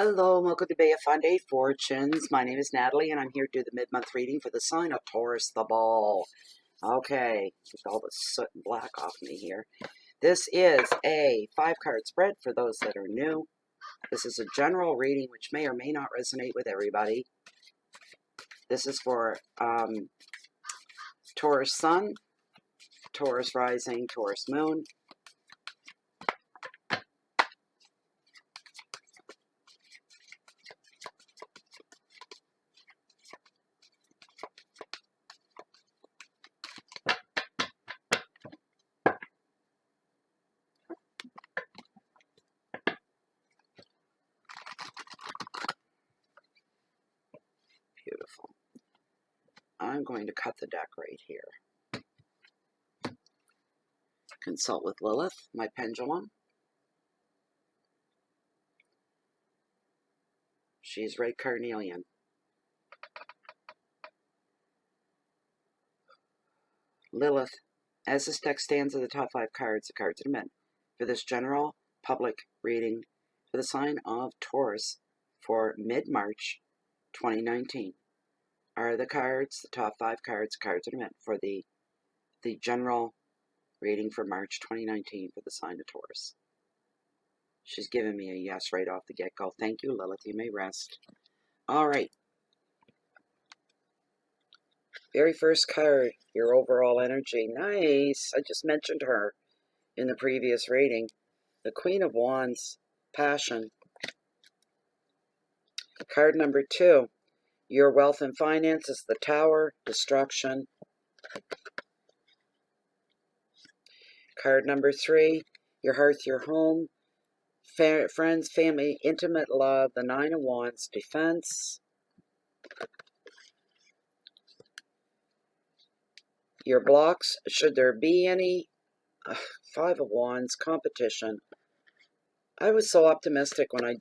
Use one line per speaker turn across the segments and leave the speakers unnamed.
Hello, welcome to Bay of Funday Fortunes. My name is Natalie, and I'm here to do the mid-month reading for the sign of Taurus the Bull. Okay, get all the soot and black off me here. This is a 5-card spread for those that are new. This is a general reading which may or may not resonate with everybody. This is for Taurus Sun, Taurus Rising, Taurus Moon. Beautiful. I'm going to cut the deck right here. Consult with Lilith, my pendulum. She's red carnelian. Lilith, as this deck stands at the top 5 cards, the cards are meant for this general public reading for the sign of Taurus for mid-March 2019 are the cards, the top 5 cards that are meant for the general reading for March 2019 for the sign of Taurus. She's given me a yes right off the get-go. Thank you, Lilith. You may rest. All right. Very first card, your overall energy. Nice. I just mentioned her in the previous reading. The Queen of Wands, passion. Card number 2, your wealth and finances, the Tower, destruction. Card number 3, your hearth, your home, friends, family, intimate love, the 9 of Wands, defense. Your blocks, should there be any, 5 of Wands, competition. I was so optimistic when I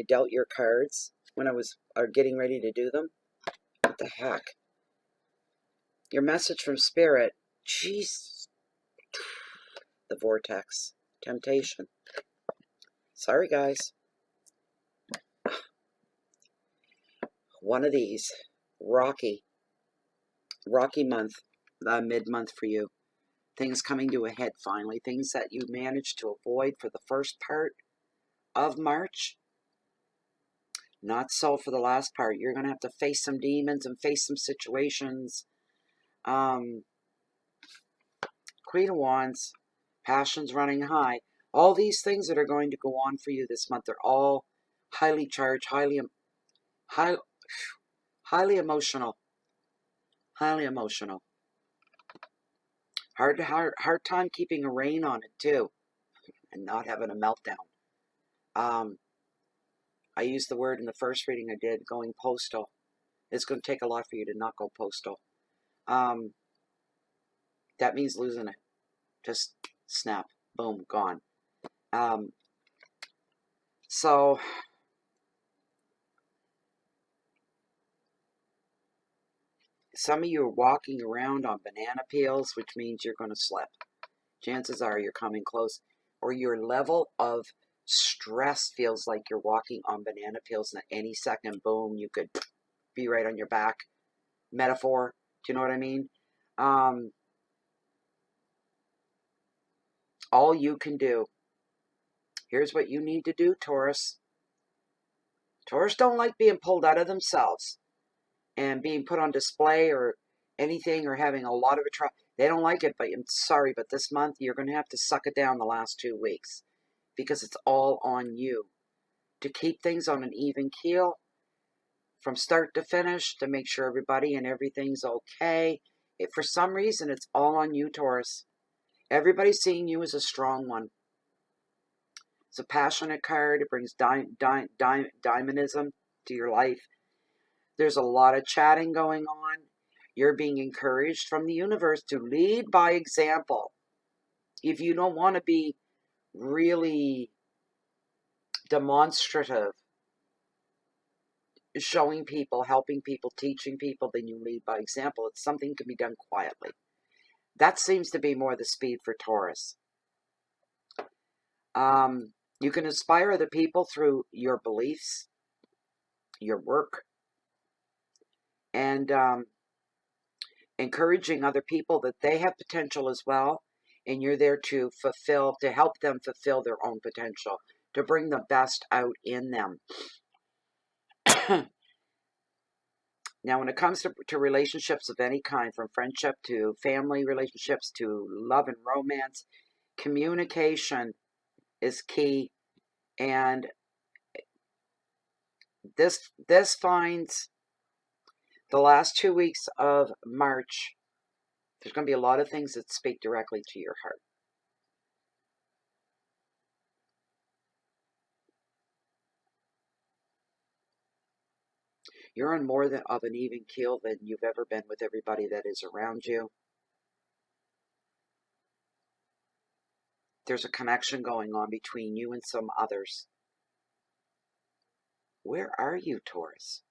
dealt your cards, when I was getting ready to do them. What the heck? Your message from Spirit, jeez. The vortex, temptation. Sorry, guys. One of these, rocky month, mid-month for you. Things coming to a head finally. Things that you managed to avoid for the first part of March. Not so for the last part. You're going to have to face some demons and face some situations. Queen of Wands, passions running high. All these things that are going to go on for you this month are all highly charged, highly emotional. Highly emotional. Hard time keeping a rein on it too, and not having a meltdown. I used the word in the first reading I did, going postal. It's going to take a lot for you to not go postal. That means losing it. Just snap, boom, gone. So some of you are walking around on banana peels, which means you're going to slip. Chances are you're coming close, or your level of stress feels like you're walking on banana peels, and at any second, boom, you could be right on your back. Metaphor, do you know what I mean? All you can do, here's what you need to do, Taurus. Taurus don't like being pulled out of themselves and being put on display or anything, or having a lot of a trouble. They don't like it, but I'm sorry, but this month you're going to have to suck it down the last 2 weeks, because it's all on you to keep things on an even keel from start to finish, to make sure everybody and everything's okay. If for some reason, it's all on you, Taurus. Everybody's seeing you as a strong one. It's a passionate card. It brings dynamism to your life. There's a lot of chatting going on. You're being encouraged from the universe to lead by example. If you don't want to be really demonstrative, showing people, helping people, teaching people, then you lead by example. It's something can be done quietly. That seems to be more the speed for Taurus. You can inspire other people through your beliefs. your work, and encouraging other people that they have potential as well, and you're there to help them fulfill their own potential, to bring the best out in them. Now, when it comes to relationships of any kind, from friendship to family relationships to love and romance, communication is key. And this finds the last 2 weeks of March, there's going to be a lot of things that speak directly to your heart. You're on more of an even keel than you've ever been with everybody that is around you. There's a connection going on between you and some others. Where are you, Taurus?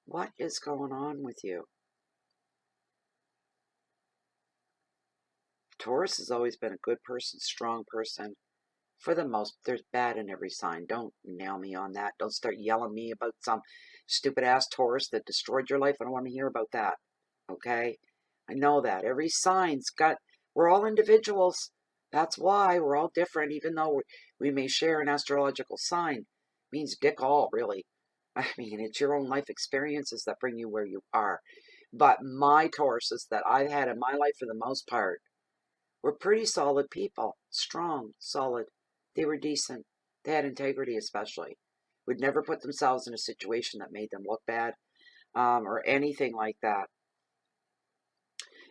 What is going on with you? Taurus has always been a good person, strong person. For the most, there's bad in every sign. Don't nail me on that. Don't start yelling at me about some stupid ass Taurus that destroyed your life. I don't want to hear about that. Okay? I know that. Every sign's we're all individuals. That's why we're all different, even though we may share an astrological sign. It means dick all, really. I mean, it's your own life experiences that bring you where you are. But my Tauruses that I've had in my life, for the most part, were pretty solid people. Strong, solid. They were decent. They had integrity, especially. Would never put themselves in a situation that made them look bad, or anything like that.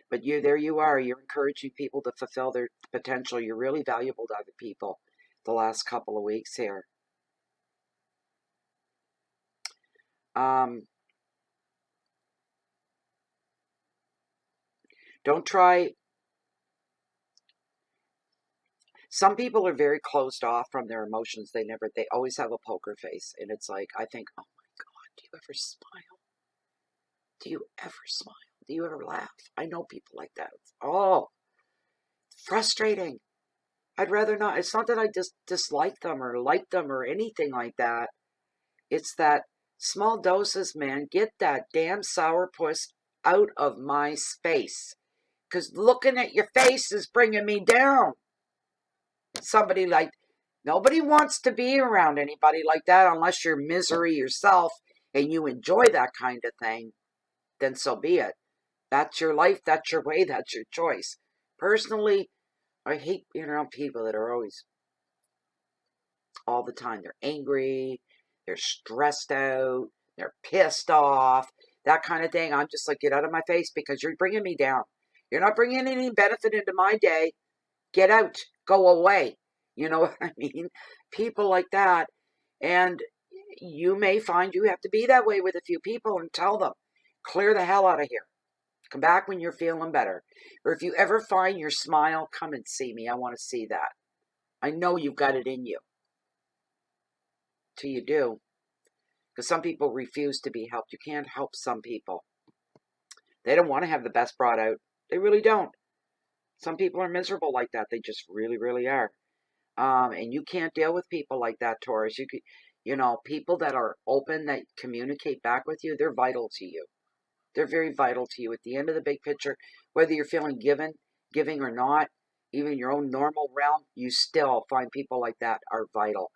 But there you are. You're encouraging people to fulfill their potential. You're really valuable to other people the last couple of weeks here. Don't try. Some people are very closed off from their emotions. They always have a poker face. And it's like, I think, oh my God, do you ever smile? Do you ever smile? Do you ever laugh? I know people like that. It's frustrating. I'd rather not. It's not that I just dislike them or like them or anything like that. It's that small doses, man. Get that damn sourpuss out of my space. Because looking at your face is bringing me down. Nobody wants to be around anybody like that unless you're misery yourself and you enjoy that kind of thing. Then so be it. That's your life, that's your way, that's your choice. Personally, I hate being around people that are always, all the time, they're angry, they're stressed out, they're pissed off, that kind of thing. I'm just like, get out of my face because you're bringing me down. You're not bringing any benefit into my day. Get out. Go away. You know what I mean? People like that. And you may find you have to be that way with a few people and tell them, clear the hell out of here. Come back when you're feeling better. Or if you ever find your smile, come and see me. I want to see that. I know you've got it in you. Till you do. Because some people refuse to be helped. You can't help some people. They don't want to have the best brought out. They really don't. Some people are miserable like that. They just really, really are. And you can't deal with people like that, Taurus. People that are open, that communicate back with you, they're vital to you. They're very vital to you. At the end of the big picture, whether you're feeling giving or not, even in your own normal realm, you still find people like that are vital.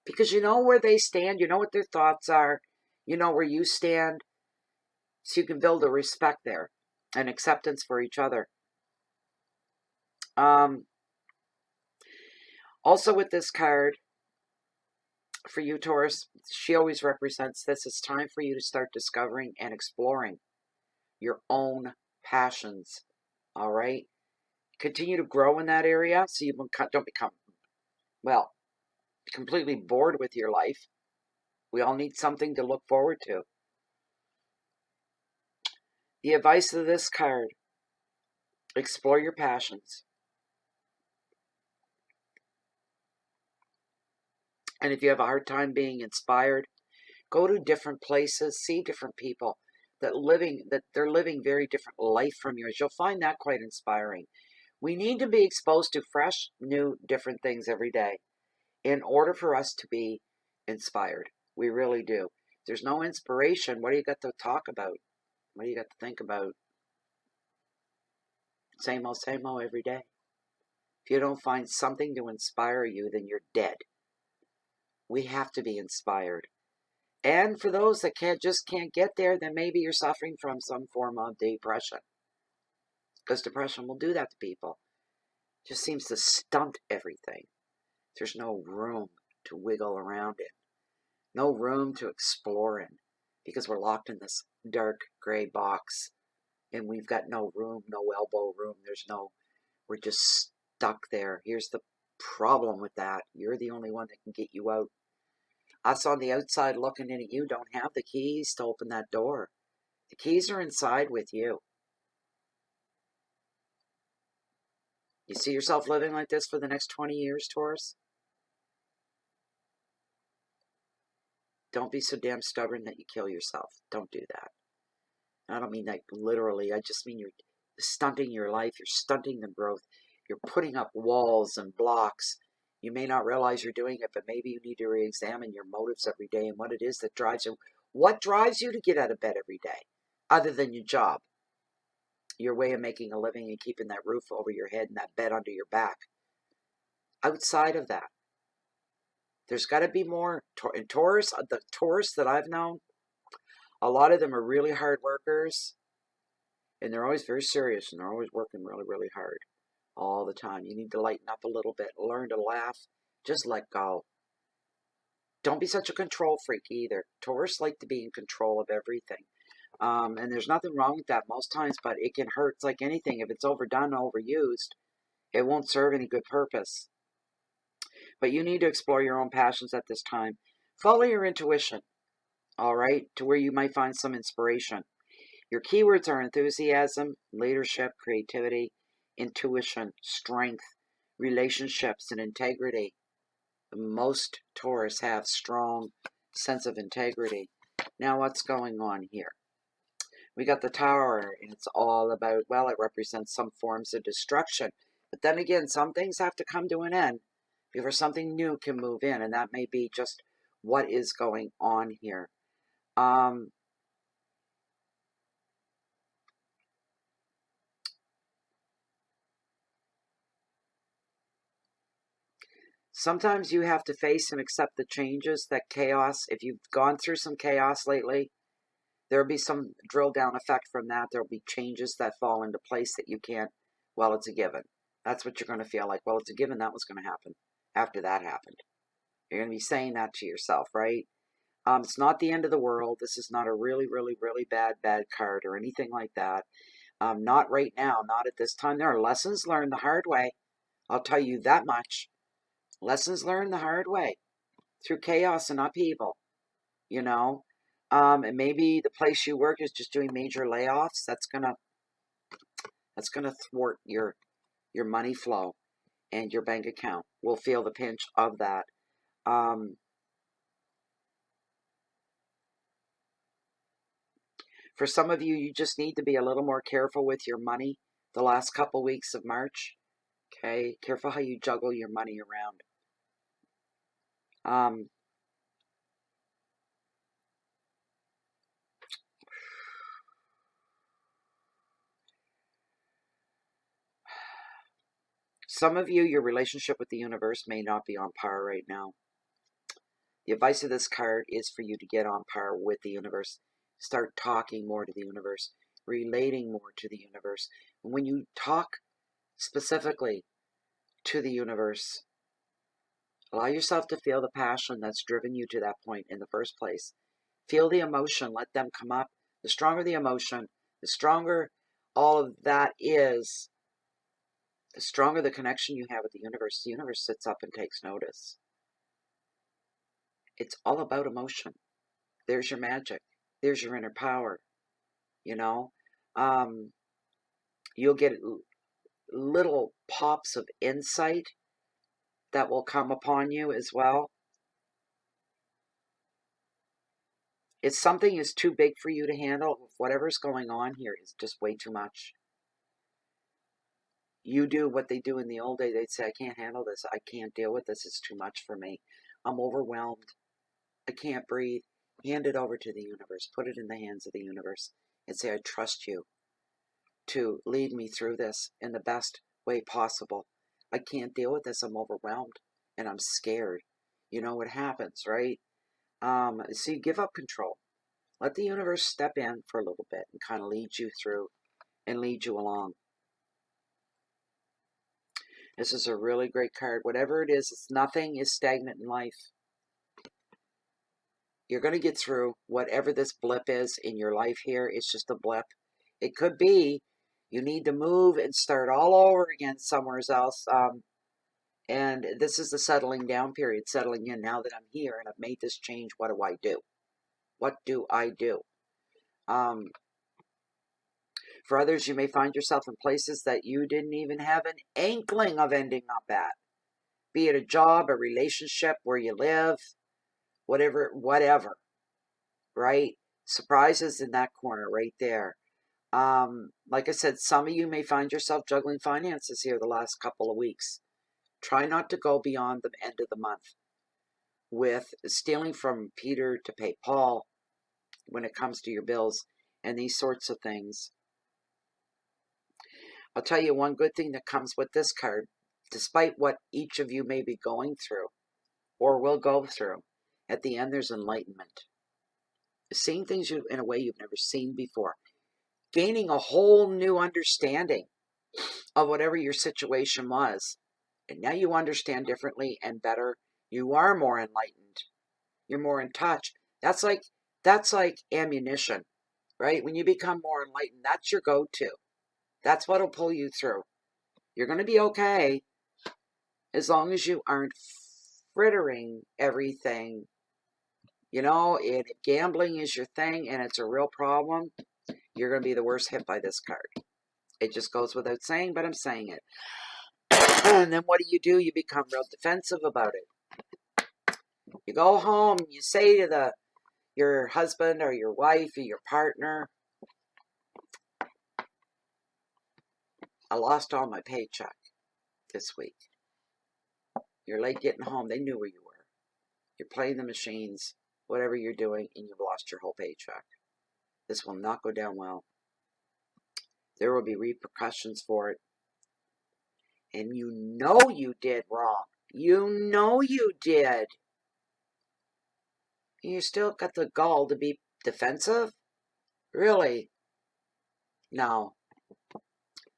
Because you know where they stand, you know what their thoughts are, you know where you stand, so you can build a respect there and acceptance for each other. Also with this card, for you, Taurus, she always represents this. It's time for you to start discovering and exploring your own passions. All right? Continue to grow in that area so you don't become, completely bored with your life. We all need something to look forward to. The advice of this card: explore your passions. And if you have a hard time being inspired, go to different places, see different people that they're living very different life from yours. You'll find that quite inspiring. We need to be exposed to fresh, new, different things every day in order for us to be inspired. We really do. If there's no inspiration, what do you got to talk about? What do you got to think about? Same old every day. If you don't find something to inspire you, then you're dead. We have to be inspired. And for those that can't get there, then maybe you're suffering from some form of depression. Because depression will do that to people. It just seems to stunt everything. There's no room to wiggle around in. No room to explore in. Because we're locked in this dark gray box. And we've got no room, no elbow room. We're just stuck there. Here's the problem with that. You're the only one that can get you out. Us on the outside looking in at you don't have the keys to open that door. The keys are inside with you. You see yourself living like this for the next 20 years, Taurus? Don't be so damn stubborn that you kill yourself. Don't do that. I don't mean that literally. I just mean you're stunting your life. You're stunting the growth. You're putting up walls and blocks. You may not realize you're doing it, but maybe you need to re-examine your motives every day and what it is that drives you. What drives you to get out of bed every day, other than your job? Your way of making a living and keeping that roof over your head and that bed under your back. Outside of that, there's got to be more. And Taurus, the Taurus that I've known, a lot of them are really hard workers, and they're always very serious, and they're always working really, really hard all the time. You need to lighten up a little bit, learn to laugh, just let go. Don't be such a control freak either. Taurus like to be in control of everything. And there's nothing wrong with that most times, but it can hurt. It's like anything. If it's overdone, overused, it won't serve any good purpose. But you need to explore your own passions at this time. Follow your intuition, all right, to where you might find some inspiration. Your keywords are enthusiasm, leadership, creativity, intuition, strength, relationships, and integrity. Most Taurus have strong sense of integrity. Now, what's going on here? We got the Tower, and it's all about, well, it represents some forms of destruction. But then again, some things have to come to an end before something new can move in, and that may be just what is going on here. Sometimes you have to face and accept the changes, that chaos. If you've gone through some chaos lately, there'll be some drill down effect from that. There'll be changes that fall into place that you can't, well, it's a given. That's what you're going to feel like. Well, it's a given that was going to happen after that happened. You're going to be saying that to yourself, right? It's not the end of the world. This is not a really, really, really bad card or anything like that. Not right now, not at this time. There are lessons learned the hard way. I'll tell you that much. Lessons learned the hard way through chaos and upheaval, you know. And maybe the place you work is just doing major layoffs. That's gonna thwart your money flow, and your bank account will feel the pinch of that. For some of you, you just need to be a little more careful with your money the last couple weeks of March. Okay, careful how you juggle your money around. Some of you, your relationship with the universe may not be on par right now. The advice of this card is for you to get on par with the universe. Start talking more to the universe, relating more to the universe. And when you talk specifically to the universe, allow yourself to feel the passion that's driven you to that point in the first place. Feel the emotion, let them come up. The stronger the emotion, the stronger all of that is, the stronger the connection you have with the universe. The universe sits up and takes notice. It's all about emotion. There's your magic. There's your inner power. You know, you'll get little pops of insight that will come upon you as well. If something is too big for you to handle, whatever's going on here is just way too much. You do what they do in the old days. They'd say, I can't handle this. I can't deal with this. It's too much for me. I'm overwhelmed. I can't breathe. Hand it over to the universe. Put it in the hands of the universe and say, I trust you to lead me through this in the best way possible. I can't deal with this. I'm overwhelmed and I'm scared. You know what happens, right? So you give up control. Let the universe step in for a little bit and kind of lead you through and lead you along. This is a really great card. Whatever it is, nothing is stagnant in life. You're going to get through whatever this blip is in your life here. It's just a blip. It could be you need to move and start all over again somewhere else. And this is the settling down period, settling in. Now that I'm here and I've made this change, what do I do? What do I do? For others, you may find yourself in places that you didn't even have an inkling of ending up at. Be it a job, a relationship, where you live, whatever, right? Surprises in that corner right there. Like I said, some of you may find yourself juggling finances here the last couple of weeks. Try not to go beyond the end of the month with stealing from Peter to pay Paul when it comes to your bills and these sorts of things. I'll tell you one good thing that comes with this card, despite what each of you may be going through or will go through. At the end, there's enlightenment. Seeing things in a way you've never seen before. Gaining a whole new understanding of whatever your situation was. And now you understand differently and better. You are more enlightened. You're more in touch. That's like ammunition, right? When you become more enlightened, that's your go-to. That's what'll pull you through. You're going to be okay as long as you aren't frittering everything. You know, if gambling is your thing and it's a real problem, you're going to be the worst hit by this card. It just goes without saying, but I'm saying it. And then what do? You become real defensive about it. You go home, you say to your husband or your wife or your partner, I lost all my paycheck this week. You're late getting home. They knew where you were. You're playing the machines, whatever you're doing, and you've lost your whole paycheck. This will not go down well. There will be repercussions for it. And you know you did wrong. You know you did. And you still got the gall to be defensive? Really? No.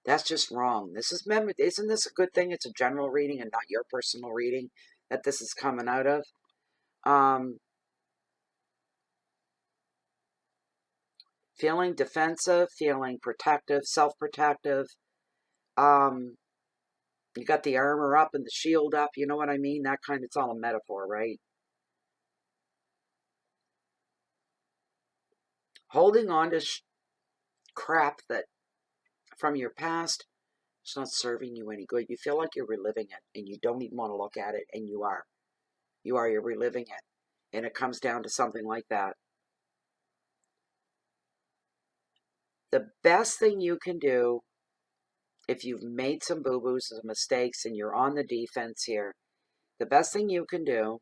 That's just wrong. Isn't this a good thing? It's a general reading and not your personal reading that this is coming out of. Feeling defensive, feeling protective, self-protective. You got the armor up and the shield up. You know what I mean? That kind. It's all a metaphor, right? Holding on to crap that from your past, it's not serving you any good. You feel like you're reliving it and you don't even want to look at it, and you are. You're reliving it. And it comes down to something like that. The best thing you can do, if you've made some boo-boos, some mistakes, and you're on the defense here, the best thing you can do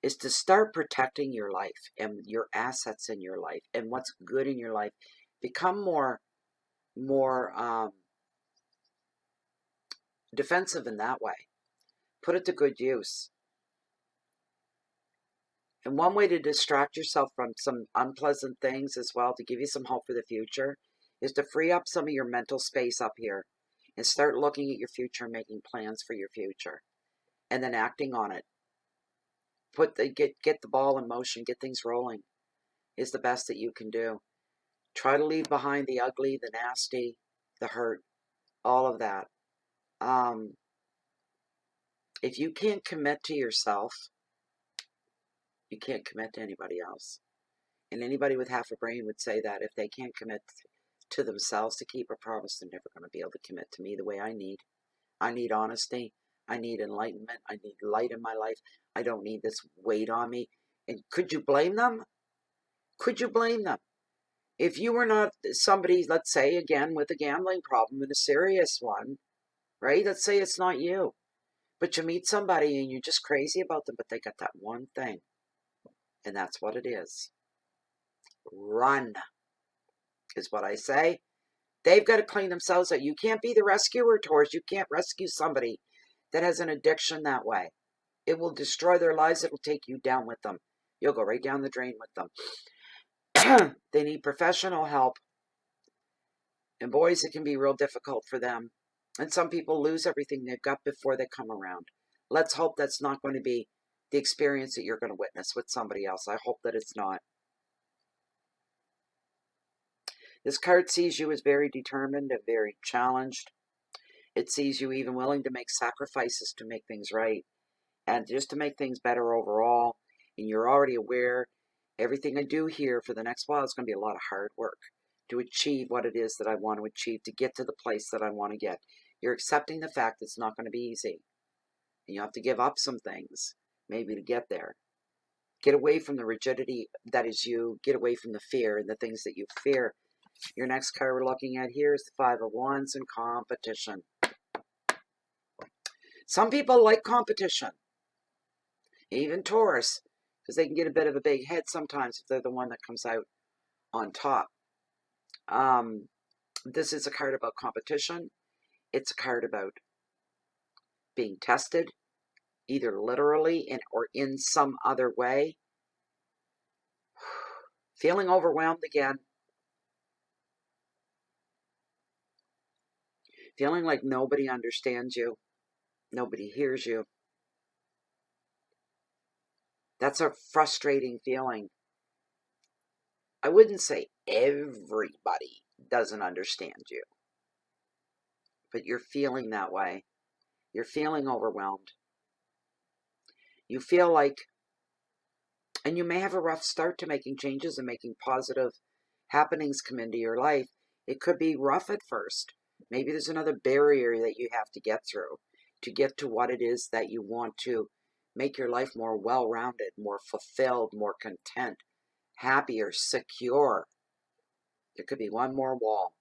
is to start protecting your life and your assets in your life and what's good in your life. Become more defensive in that way. Put it to good use. And one way to distract yourself from some unpleasant things as well, to give you some hope for the future, is to free up some of your mental space up here and start looking at your future, making plans for your future, and then acting on it. Get the ball in motion, get things rolling is the best that you can do. Try to leave behind the ugly, the nasty, the hurt, all of that. If you can't commit to yourself, you can't commit to anybody else. And anybody with half a brain would say that if they can't commit to themselves to keep a promise, they're never going to be able to commit to me the way I need. I need honesty. I need enlightenment. I need light in my life. I don't need this weight on me. And could you blame them? Could you blame them? If you were not somebody, let's say, again, with a gambling problem and a serious one, right? Let's say it's not you. But you meet somebody and you're just crazy about them, but they got that one thing. And that's what it is. Run, is what I say. They've got to clean themselves out. You can't be the rescuer, Taurus. You can't rescue somebody that has an addiction that way. It will destroy their lives. It will take you down with them. You'll go right down the drain with them. They need professional help. And boys, it can be real difficult for them. And some people lose everything they've got before they come around. Let's hope that's not going to be the experience that you're going to witness with somebody else. I hope that it's not. This card sees you as very determined and very challenged. It sees you even willing to make sacrifices to make things right and just to make things better overall. And you're already aware everything I do here for the next while is going to be a lot of hard work to achieve what it is that I want to achieve, to get to the place that I want to get. You're accepting the fact that it's not going to be easy. And you have to give up some things, maybe, to get there. Get away from the rigidity that is you. Get away from the fear and the things that you fear. Your next card we're looking at here is the Five of Wands and competition. Some people like competition, even Taurus, because they can get a bit of a big head sometimes if they're the one that comes out on top. This is a card about competition. It's a card about being tested, either literally or in some other way. Feeling overwhelmed again. Feeling like nobody understands you. Nobody hears you. That's a frustrating feeling. I wouldn't say everybody doesn't understand you, but you're feeling that way. You're feeling overwhelmed. You feel like, and you may have a rough start to making changes and making positive happenings come into your life. It could be rough at first. Maybe there's another barrier that you have to get through to get to what it is that you want to make your life more well-rounded, more fulfilled, more content, happier, secure. There could be one more wall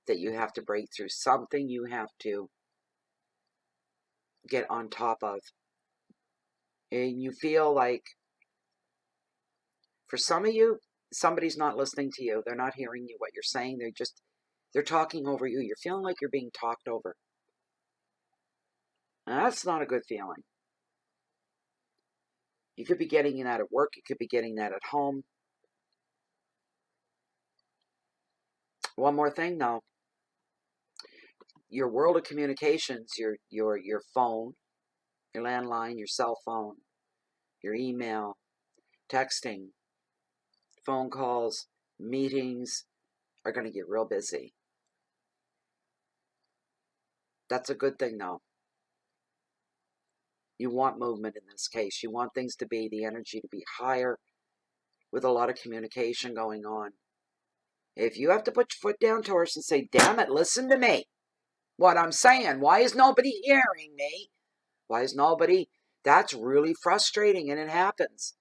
that you have to break through, something you have to get on top of. And you feel like, for some of you, somebody's not listening to you. They're not hearing you, what you're saying. They're talking over you. You're feeling like you're being talked over. And that's not a good feeling. You could be getting that at work. You could be getting that at home. One more thing, though. Your world of communications, your phone, your landline, your cell phone, your email, texting, phone calls, meetings are going to get real busy. That's a good thing, though. You want movement in this case. You want things to be, the energy to be higher with a lot of communication going on. If you have to put your foot down, Taurus, and say, damn it, listen to me. What I'm saying, why is nobody hearing me? Why is nobody? That's really frustrating, and it happens.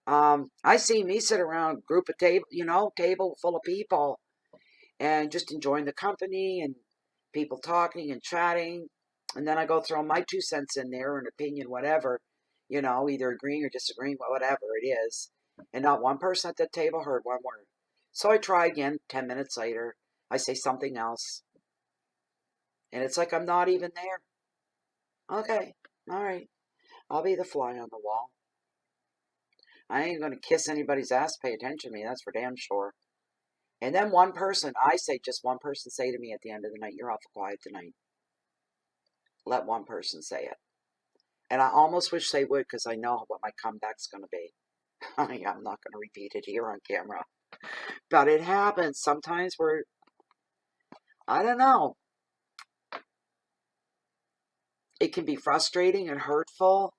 I see me sit around a group of table full of people, and just enjoying the company and people talking and chatting. And then I go throw my 2 cents in there, an opinion, whatever, either agreeing or disagreeing, whatever it is. And not one person at the table heard one word. So I try again 10 minutes later. I say something else. And it's like I'm not even there. Okay, all right. I'll be the fly on the wall. I ain't going to kiss anybody's ass, pay attention to me, that's for damn sure. And then just one person say to me at the end of the night, you're awful quiet tonight. Let one person say it. And I almost wish they would, because I know what my comeback's going to be. I'm not going to repeat it here on camera. But it happens. Sometimes I don't know. It can be frustrating and hurtful.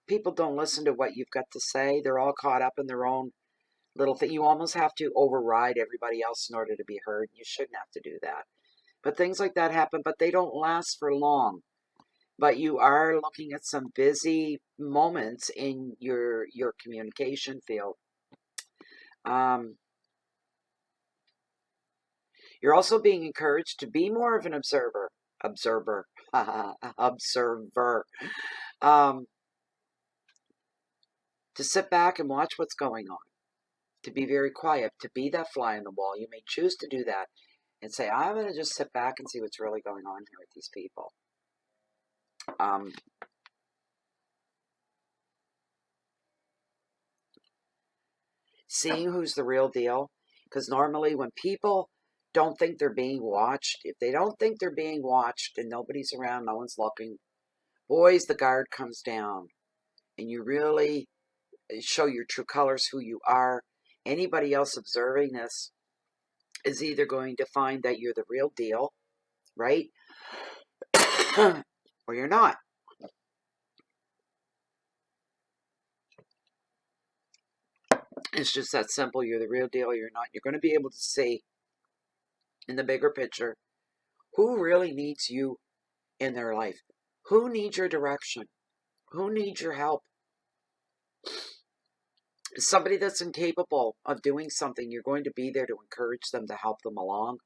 People don't listen to what you've got to say. They're all caught up in their own little thing. You almost have to override everybody else in order to be heard. You shouldn't have to do that. But things like that happen, but they don't last for long. But you are looking at some busy moments in your communication field. You're also being encouraged to be more of an observer observer, observer, to sit back and watch what's going on, to be very quiet, to be that fly on the wall. You may choose to do that and say, I'm going to just sit back and see what's really going on here with these people. Seeing who's the real deal, because normally when people don't think they're being watched, if they don't think they're being watched and nobody's around, no one's looking, boys, the guard comes down and you really show your true colors, who you are. Anybody else observing this is either going to find that you're the real deal, right? Or you're not. It's just that simple. You're the real deal or you're not. You're going to be able to see in the bigger picture who really needs you in their life. Who needs your direction? Who needs your help? Somebody that's incapable of doing something, you're going to be there to encourage them, to help them along.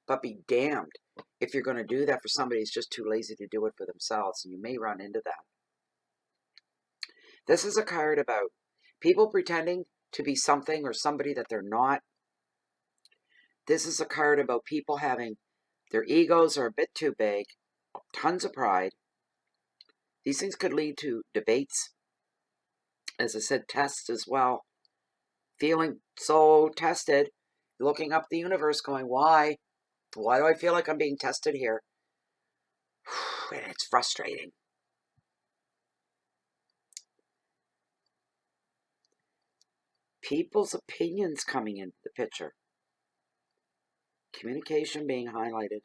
But be damned if you're going to do that for somebody who's just too lazy to do it for themselves. And you may run into that. This is a card about people pretending to be something or somebody that they're not. This is a card about people having their egos are a bit too big, tons of pride. These things could lead to debates. As I said, tests as well. Feeling so tested, looking up the universe going, why? Why do I feel like I'm being tested here? And it's frustrating. People's opinions coming into the picture. Communication being highlighted.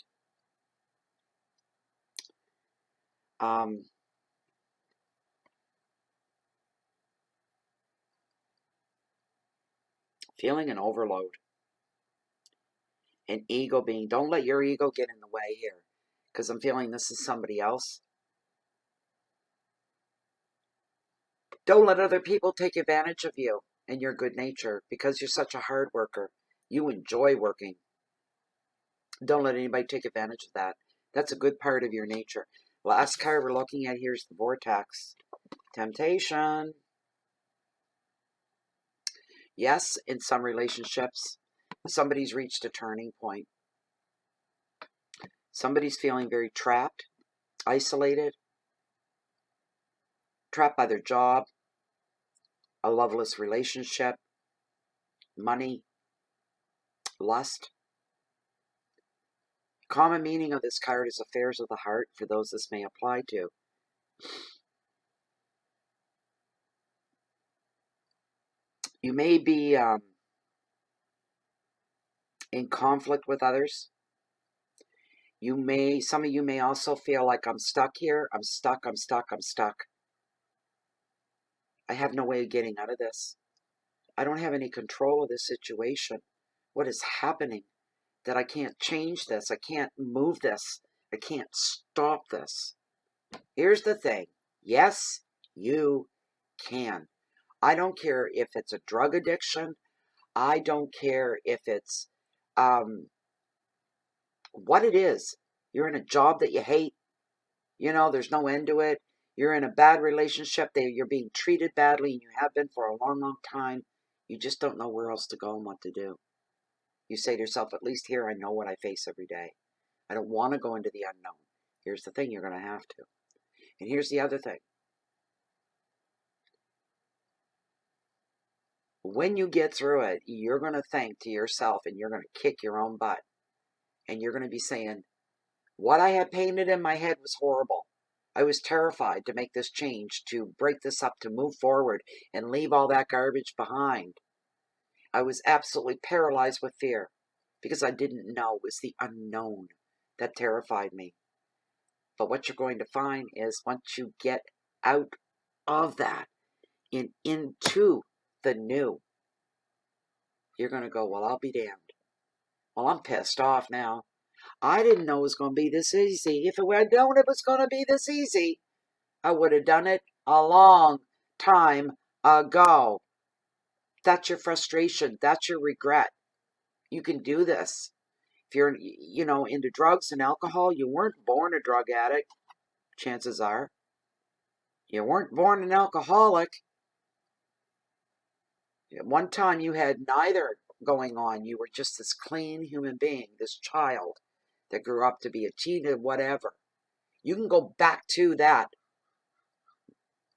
Feeling an overload. An ego being, don't let your ego get in the way here. Because I'm feeling this is somebody else. Don't let other people take advantage of you and your good nature because you're such a hard worker. You enjoy working. Don't let anybody take advantage of that. That's a good part of your nature. Last card we're looking at here is the vortex. Temptation. Yes, in some relationships, somebody's reached a turning point. Somebody's feeling very trapped, isolated, trapped by their job, a loveless relationship, money, lust. Common meaning of this card is affairs of the heart for those this may apply to. You may be in conflict with others. Some of you may also feel like I'm stuck here. I'm stuck. I have no way of getting out of this. I don't have any control of this situation. What is happening? That I can't change this. I can't move this. I can't stop this. Here's the thing. Yes, you can. I don't care if it's a drug addiction. I don't care if it's what it is. You're in a job that you hate. You know, there's no end to it. You're in a bad relationship. You're being treated badly, and you have been for a long, long time. You just don't know where else to go and what to do. You say to yourself, at least here I know what I face every day. I don't want to go into the unknown. Here's the thing, you're going to have to. And here's the other thing. When you get through it, you're going to think to yourself and you're going to kick your own butt. And you're going to be saying, what I had painted in my head was horrible. I was terrified to make this change, to break this up, to move forward and leave all that garbage behind. I was absolutely paralyzed with fear because I didn't know. It was the unknown that terrified me. But what you're going to find is once you get out of that and into the new, you're going to go, well, I'll be damned. Well, I'm pissed off now. I didn't know it was going to be this easy. If I'd known it was going to be this easy, I would have done it a long time ago. That's your frustration. That's your regret. You can do this. If you're, you know, into drugs and alcohol, you weren't born a drug addict, chances are. You weren't born an alcoholic. At one time, you had neither going on. You were just this clean human being, this child that grew up to be a teenager, whatever. You can go back to that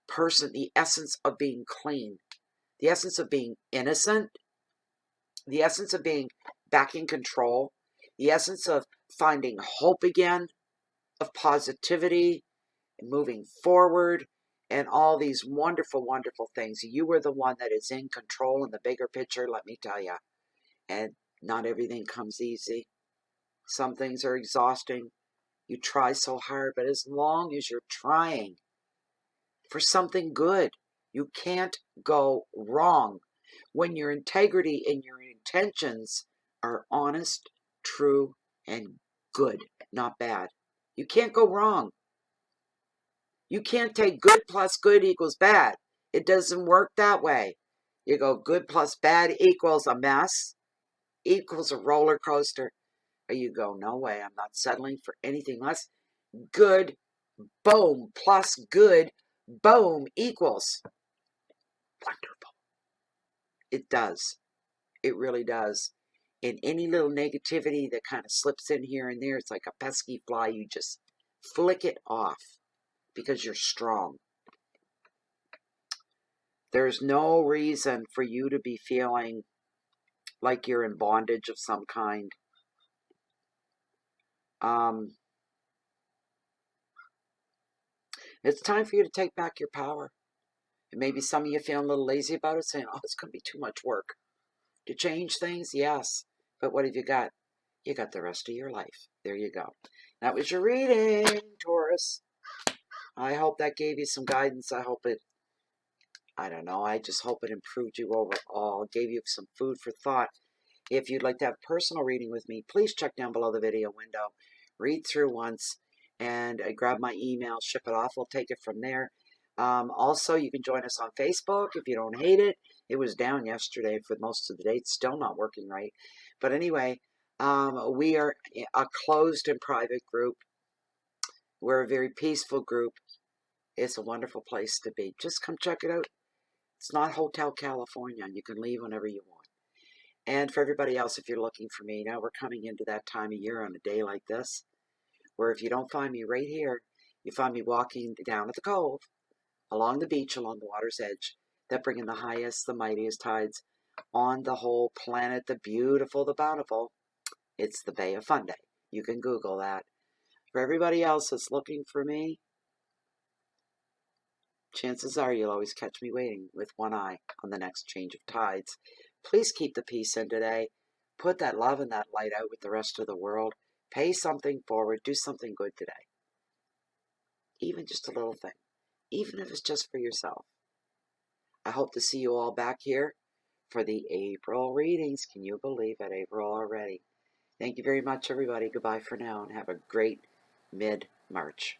person, the essence of being clean, the essence of being innocent, the essence of being back in control, the essence of finding hope again, of positivity, and moving forward, and all these wonderful, wonderful things. You were the one that is in control in the bigger picture, let me tell you. And not everything comes easy. Some things are exhausting. You try so hard, but as long as you're trying for something good, you can't go wrong when your integrity and your intentions are honest, true, and good, not bad. You can't go wrong. You can't take good plus good equals bad. It doesn't work that way. You go good plus bad equals a mess, equals a roller coaster. Or you go, no way, I'm not settling for anything less. Good, boom, plus good, boom, equals wonderful. It does. It really does. And any little negativity that kind of slips in here and there, it's like a pesky fly. You just flick it off because you're strong. There's no reason for you to be feeling like you're in bondage of some kind. It's time for you to take back your power. And maybe some of you feeling a little lazy about it, saying, oh, it's going to be too much work. To change things, yes. But what have you got? You got the rest of your life. There you go. That was your reading, Taurus. I hope that gave you some guidance. I hope it, I don't know, I just hope it improved you overall, gave you some food for thought. If you'd like to have a personal reading with me, please check down below the video window. Read through once and grab my email, ship it off. We'll take it from there. Also, you can join us on Facebook if you don't hate it. It was down yesterday for most of the day. It's still not working right. But anyway, we are a closed and private group. We're a very peaceful group. It's a wonderful place to be. Just come check it out. It's not Hotel California. You can leave whenever you want. And for everybody else, if you're looking for me, now we're coming into that time of year on a day like this, where if you don't find me right here, you find me walking down at the cove, along the beach, along the water's edge, that bring in the highest, the mightiest tides on the whole planet, the beautiful, the bountiful. It's the Bay of Fundy. You can Google that. For everybody else that's looking for me, chances are you'll always catch me waiting with one eye on the next change of tides. Please keep the peace in today. Put that love and that light out with the rest of the world. Pay something forward. Do something good today. Even just a little thing. Even if it's just for yourself. I hope to see you all back here for the April readings. Can you believe it? April already. Thank you very much, everybody. Goodbye for now, and have a great mid-March.